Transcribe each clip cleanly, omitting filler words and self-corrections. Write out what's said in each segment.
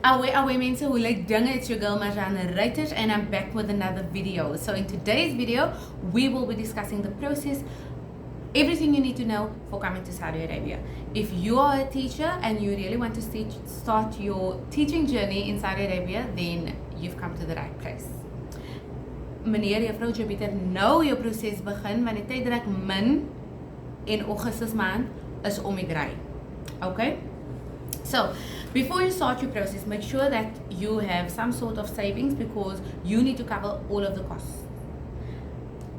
Awe mense, hoe lyk dinge? It's your girl Marjane Reuters and I'm back with another video. So in today's video, we will be discussing the process, everything you need to know for coming to Saudi Arabia. If you are a teacher and you really want to start your teaching journey in Saudi Arabia, then you've come to the right place. Meneer, juffrou, jy beter nou jou proses begin, want die tyd dat ek min in Augustus maand is om die draai. Okay? So, before you start your process, make sure that you have some sort of savings because you need to cover all of the costs.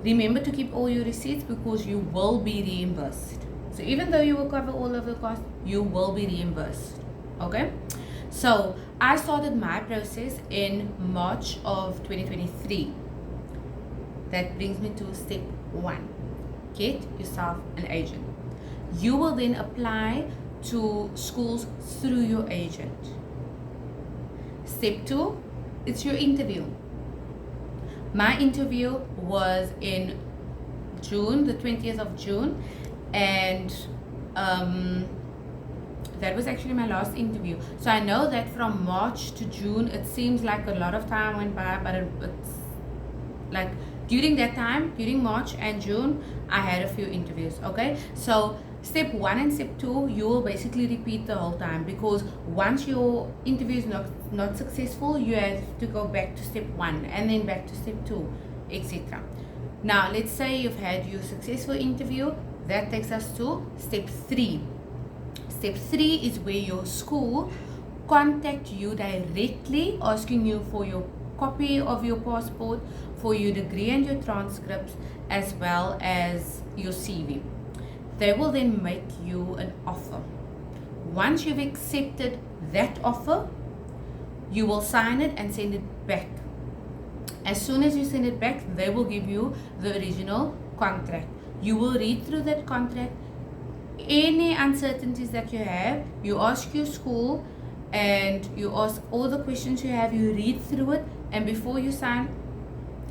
Remember to keep all your receipts because you will be reimbursed. So even though you will cover all of the costs, you will be reimbursed. Okay? So, I started my process in March of 2023. That brings me to step 1. Get yourself an agent. You will then apply to schools through your agent. Step 2, it's your interview. My interview was in June, the 20th of June, and that was actually my last interview. So I know that from March to June, it seems like a lot of time went by, but it's like during that time, during March and June, I had a few interviews, okay? So step 1 and step 2, you will basically repeat the whole time because once your interview is not successful, you have to go back to step 1 and then back to step 2, etc. Now, let's say you've had your successful interview. That takes us to step 3. Step 3 is where your school contact you directly asking you for your copy of your passport, for your degree and your transcripts, as well as your CV. They will then make you an offer. Once you've accepted that offer, you will sign it and send it back. As soon as you send it back, they will give you the original contract. You will read through that contract. Any uncertainties that you have, you ask your school and you ask all the questions you have, you read through it, and before you sign,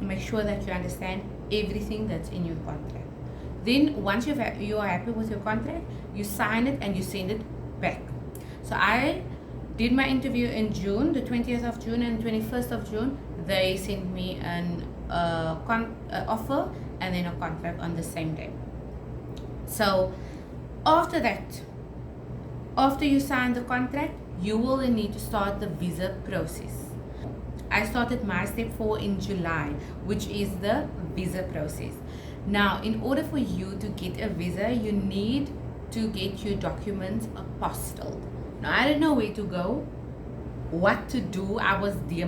make sure that you understand everything that's in your contract. Then once you are happy with your contract, you sign it and you send it back. So I did my interview in June, the 20th of June and 21st of June. They sent me an offer and then a contract on the same day. So after that, after you sign the contract, you will then need to start the visa process. I started my step 4 in July, which is the visa process. Now, in order for you to get a visa, you need to get your documents apostilled. Now, I didn't know where to go, what to do. I was dear,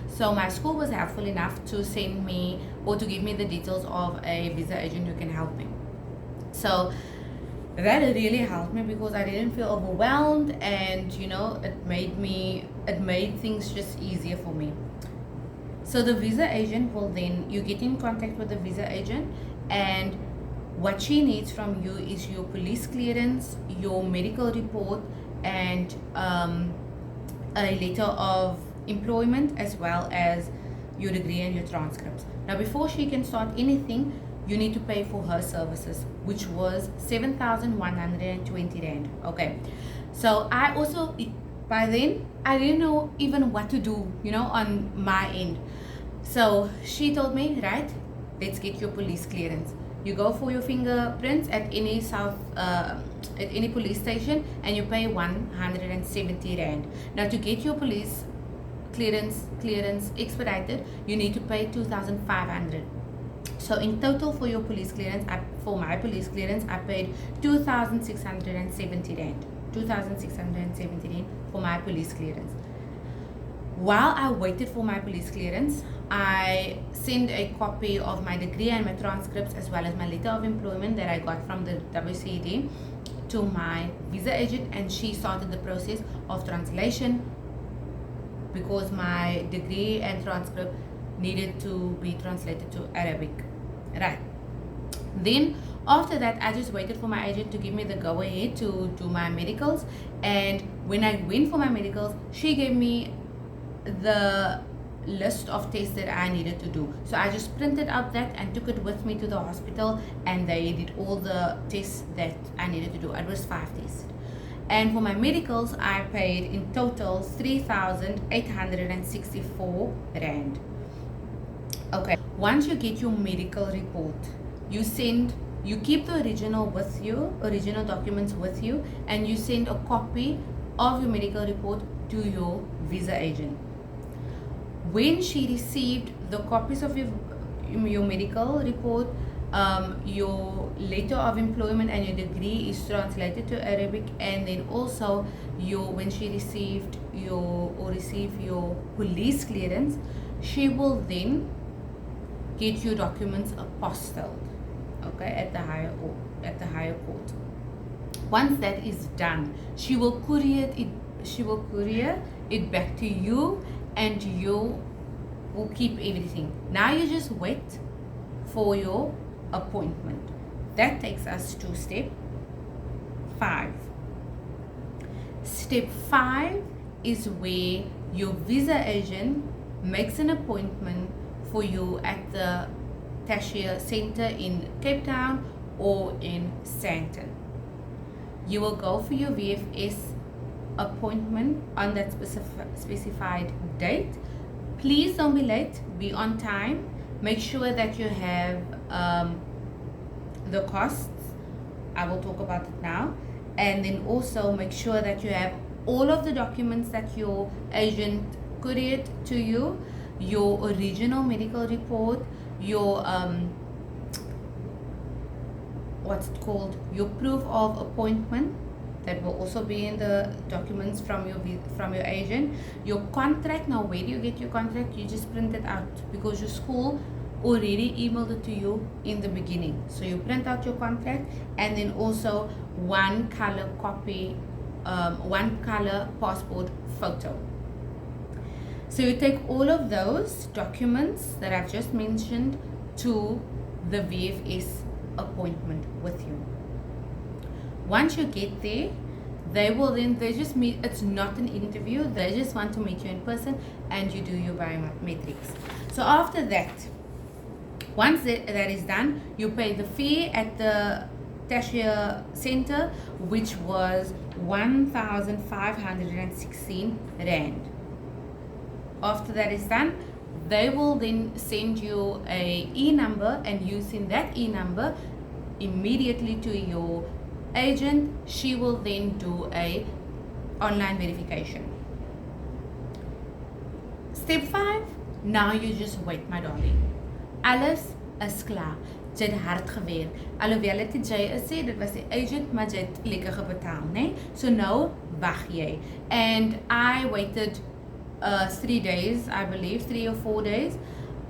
so my school was helpful enough to send me or to give me the details of a visa agent who can help me. So that really helped me because I didn't feel overwhelmed, and you know, it made things just easier for me. So the visa agent will then, you get in contact with the visa agent, and what she needs from you is your police clearance, your medical report, and a letter of employment, as well as your degree and your transcripts. Now, before she can start anything, you need to pay for her services, which was 7,120 rand. Okay, so I also, by then, I didn't know even what to do, you know, on my end. So she told me, right, let's get your police clearance. You go for your fingerprints at any police station, and you pay 170 rand. Now, to get your police clearance expedited, you need to pay 2,500. So in total for your police clearance, for my police clearance, I paid 2,670 rand. 2,670 rand for my police clearance. While I waited for my police clearance, I sent a copy of my degree and my transcripts, as well as my letter of employment that I got from the WCED, to my visa agent, and she started the process of translation because my degree and transcript needed to be translated to Arabic. Right. Then after that, I just waited for my agent to give me the go ahead to do my medicals, and when I went for my medicals, she gave me the list of tests that I needed to do. So I just printed out that and took it with me to the hospital, and they did all the tests that I needed to do. It was 5 tests. And for my medicals, I paid in total 3,864 rand. Okay, once you get your medical report, you keep the original with you, original documents with you, and you send a copy of your medical report to your visa agent. When she received the copies of your medical report, your letter of employment and your degree is translated to Arabic, and then also when she received your police clearance, she will then get your documents apostilled, okay, at the higher court. Once that is done, she will courier it back to you, and you will keep everything. Now you just wait for your appointment. That takes us to step 5. Step 5 is where your visa agent makes an appointment for you at the Tashia Center in Cape Town or in Sandton. You will go for your VFS appointment on that specified date. Please don't be late, be on time. Make sure that you have the costs. I will talk about it now. And then also make sure that you have all of the documents that your agent couriered to you, your original medical report, your your proof of appointment, that will also be in the documents from your agent. Your contract. Now, where do you get your contract? You just print it out, because your school already emailed it to you in the beginning. So you print out your contract, and then also one color passport photo. So you take all of those documents that I've just mentioned to the VFS appointment with you. Once you get there, they just meet. It's not an interview, they just want to meet you in person, and you do your biometrics. So after that, once that is done, you pay the fee at the Tashia Center, which was 1,516 rand. After that is done, they will then send you a e-number, and you send that e-number immediately to your agent. She will then do a online verification. Step 5, now you just wait, my darling. Alles is klaar. Jy het hard gewerk. Alhoewel dit jy sê dit was die agent, maar jy het lekker gebetaal, né? So nou wag jy. And I waited 3 days, I believe, 3 or 4 days.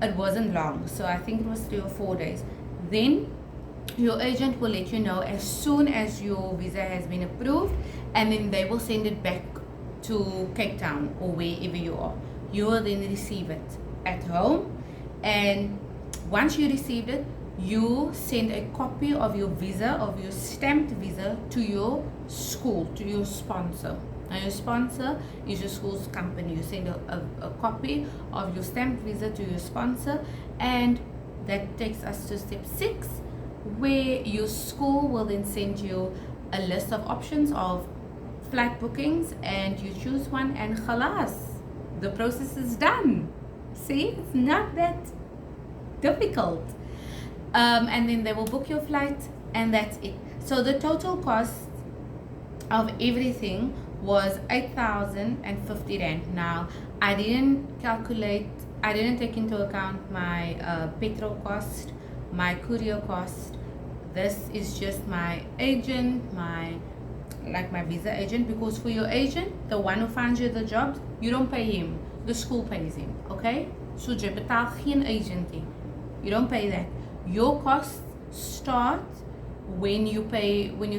It wasn't long, so I think it was 3 or 4 days. Then your agent will let you know as soon as your visa has been approved, and then they will send it back to Cape Town or wherever you are. You will then receive it at home, and once you received it, you send a copy of your visa, of your stamped visa, to your school, to your sponsor. Now your sponsor is your school's company. You send a copy of your stamped visa to your sponsor, and that takes us to step 6, where your school will then send you a list of options of flight bookings, and you choose one, and khalas, the process is done. See, it's not that difficult. And then they will book your flight, and that's it. So the total cost of everything was 8,050 rand. Now, I didn't take into account my petrol cost, my courier cost. This is just my agent, my visa agent, because for your agent, the one who finds you the job, you don't pay him, the school pays him, okay? So jy betaal geen agent nie. You don't pay that. Your costs start when you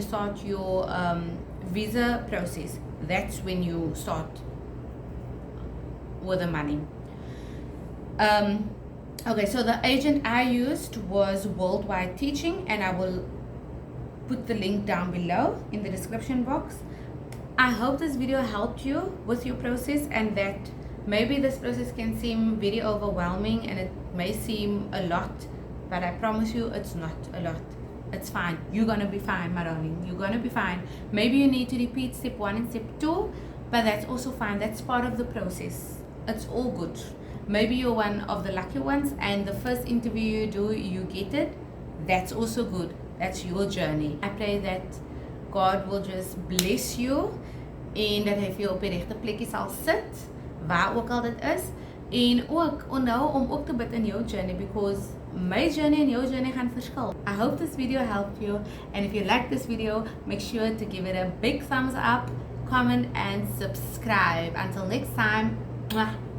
start your visa process. That's when you start with the money. Okay, so the agent I used was Worldwide Teaching, and I will put the link down below in the description box. I hope this video helped you with your process, and that maybe this process can seem very overwhelming and it may seem a lot, but I promise you it's not a lot. It's fine. You're gonna be fine, my darling. You're gonna be fine. Maybe you need to repeat step 1 and step 2, but that's also fine. That's part of the process. It's all good. Maybe you're one of the lucky ones, and the first interview you do, you get it. That's also good. That's your journey. I pray that God will just bless you en dat hy vir jou op die regte plekkie sal sit, waar ook al dit is. En ook onthou om ook te bid in jou journey, because my journey and your journey gaan verskil. I hope this video helped you, and if you like this video, make sure to give it a big thumbs up, comment and subscribe. Until next time, mwah.